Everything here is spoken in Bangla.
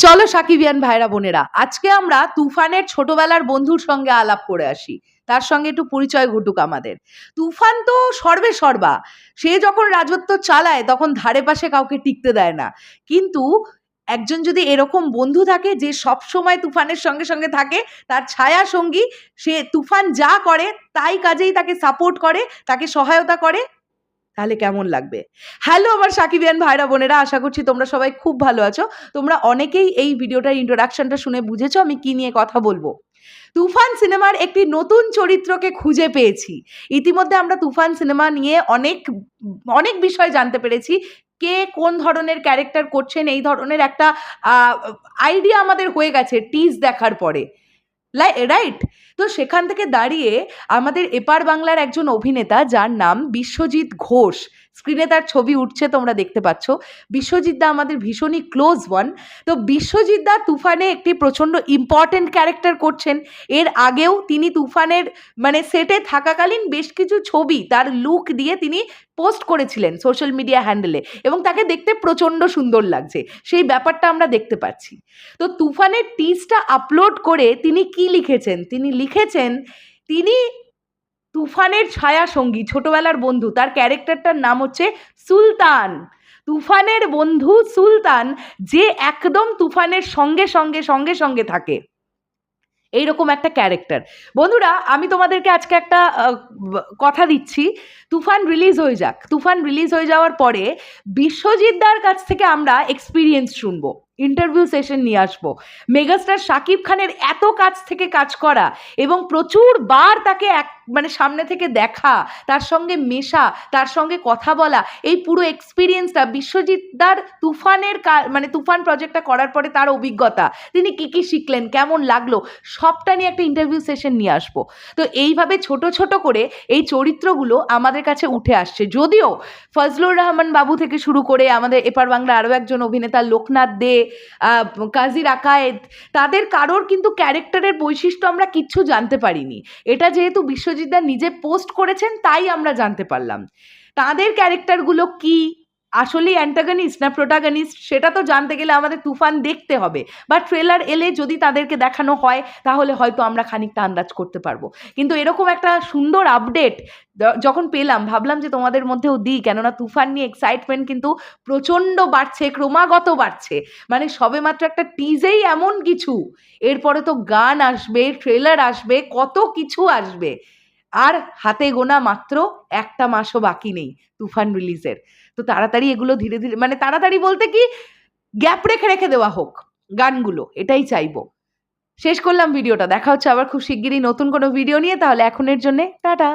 চলো সাকিবিয়ান ভাইরা বোনেরা, আজকে আমরা তুফানের ছোটবেলার বন্ধুর সঙ্গে আলাপ করে আসি। তার সঙ্গে একটু পরিচয় ঘটুক আমাদের। তুফান তো সর্বে সর্বা, সে যখন রাজত্ব চালায় তখন ধারে পাশে কাউকে টিকতে দেয় না। কিন্তু একজন যদি এরকম বন্ধু থাকে যে সব সময় তুফানের সঙ্গে সঙ্গে থাকে, তার ছায়া সঙ্গী, সে তুফান যা করে তাই কাজেই তাকে সাপোর্ট করে, তাকে সহায়তা করে, তাহলে কেমন লাগবে? হ্যালো আমার সাকিবিয়ান ভাইরা বোনেরা, আশা করছি তোমরা সবাই খুব ভালো আছো। তোমরা অনেকেই এই ভিডিওটার ইন্ট্রোডাকশনটা শুনে বুঝেছো আমি কি নিয়ে কথা বলবো। তুফান সিনেমার একটি নতুন চরিত্রকে খুঁজে পেয়েছি। ইতিমধ্যে আমরা তুফান সিনেমা নিয়ে অনেক অনেক বিষয় জানতে পেরেছি। কে কোন ধরনের ক্যারেক্টার করছেন এই ধরনের একটা আইডিয়া আমাদের হয়ে গেছে টিজ দেখার পরে, রাইট? তো সেখান থেকে দাঁড়িয়ে আমাদের এপার বাংলার একজন অভিনেতা যার নাম বিশ্বজিৎ ঘোষ, স্ক্রিনে তার ছবি উঠছে তোমরা দেখতে পাচ্ছ। বিশ্বজিৎ দা আমাদের ভীষণই ক্লোজ ওয়ান। তো বিশ্বজিৎ দা তুফানে একটি প্রচণ্ড ইম্পর্টেন্ট ক্যারেক্টার করছেন। এর আগেও তিনি তুফানের সেটে থাকাকালীন বেশ কিছু ছবি তার লুক দিয়ে তিনি পোস্ট করেছিলেন সোশ্যাল মিডিয়া হ্যান্ডেলে, এবং তাকে দেখতে প্রচণ্ড সুন্দর লাগছে, সেই ব্যাপারটা আমরা দেখতে পাচ্ছি। তো তুফানের টিজটা আপলোড করে তিনি কি লিখেছেন? তিনি লিখেছেন তিনি তুফানের ছায়া সঙ্গী, ছোটবেলার বন্ধু, তার ক্যারেক্টারটার নাম হচ্ছে সুলতান। তুফানের বন্ধু সুলতান, যে একদম তুফানের সঙ্গে সঙ্গে সঙ্গে সঙ্গে থাকে, এইরকম একটা ক্যারেক্টার। বন্ধুরা, আমি তোমাদেরকে আজকে একটা কথা দিচ্ছি, তুফান রিলিজ হয়ে যাক। তুফান রিলিজ হয়ে যাওয়ার পরে বিশ্বজিৎ দার কাছ থেকে আমরা এক্সপিরিয়েন্স শুনবো, ইন্টারভিউ সেশন নিয়ে আসবো। মেগাস্টার শাকিব খানের এত কাছ থেকে কাজ করা এবং প্রচুর বার তাকে সামনে থেকে দেখা, তার সঙ্গে মেশা, তার সঙ্গে কথা বলা, এই পুরো এক্সপিরিয়েন্সটা বিশ্বজিৎ দার তুফানের তুফান প্রজেক্টটা করার পরে তার অভিজ্ঞতা, তিনি কি কি শিখলেন, কেমন লাগলো, সবটা নিয়ে একটা ইন্টারভিউ সেশন নিয়ে আসবো। তো এইভাবে ছোট ছোট করে এই চরিত্রগুলো আমাদের কাছে উঠে আসছে। যদিও ফজলুর রহমান বাবু থেকে শুরু করে আমাদের এপার বাংলা আরও একজন অভিনেতা লোকনাথ দে, কাজী রাকায়েত, তাদের কারোর কিন্তু ক্যারেক্টারের বৈশিষ্ট্য আমরা কিচ্ছু জানতে পারিনি। এটা যেহেতু বিশ্বজিৎ দা নিজে পোস্ট করেছেন তাই আমরা জানতে পারলাম। তাদের ক্যারেক্টারগুলো কি, আসলেই অ্যান্টাগনিস্ট না প্রোটাগনিস্ট, সেটা তো জানতে গেলে আমাদের তুফান দেখতে হবে, বা ট্রেলার এলে যদি তাদেরকে দেখানো হয় তাহলে হয়তো আমরা খানিকটা আন্দাজ করতে পারবো। কিন্তু এরকম একটা সুন্দর আপডেট যখন পেলাম, ভাবলাম যে তোমাদের মধ্যেও দিই, কেননা তুফান নিয়ে এক্সাইটমেন্ট কিন্তু প্রচণ্ড বাড়ছে, ক্রমাগত বাড়ছে। সবেমাত্র একটা টিজেই এমন কিছু, এরপরে তো গান আসবে, ট্রেলার আসবে, কত কিছু আসবে। আর হাতে গোনা মাত্র একটা মাসও বাকি নেই তুফান রিলিজের। তো তাড়াতাড়ি এগুলো ধীরে ধীরে, তাড়াতাড়ি বলতে কি, গ্যাপ রেখে রেখে দেওয়া হোক গানগুলো, এটাই চাইবো। শেষ করলাম ভিডিওটা, দেখা হচ্ছে আবার খুব শিগগিরই নতুন কোনো ভিডিও নিয়ে। তাহলে এখনের জন্যে টাটা।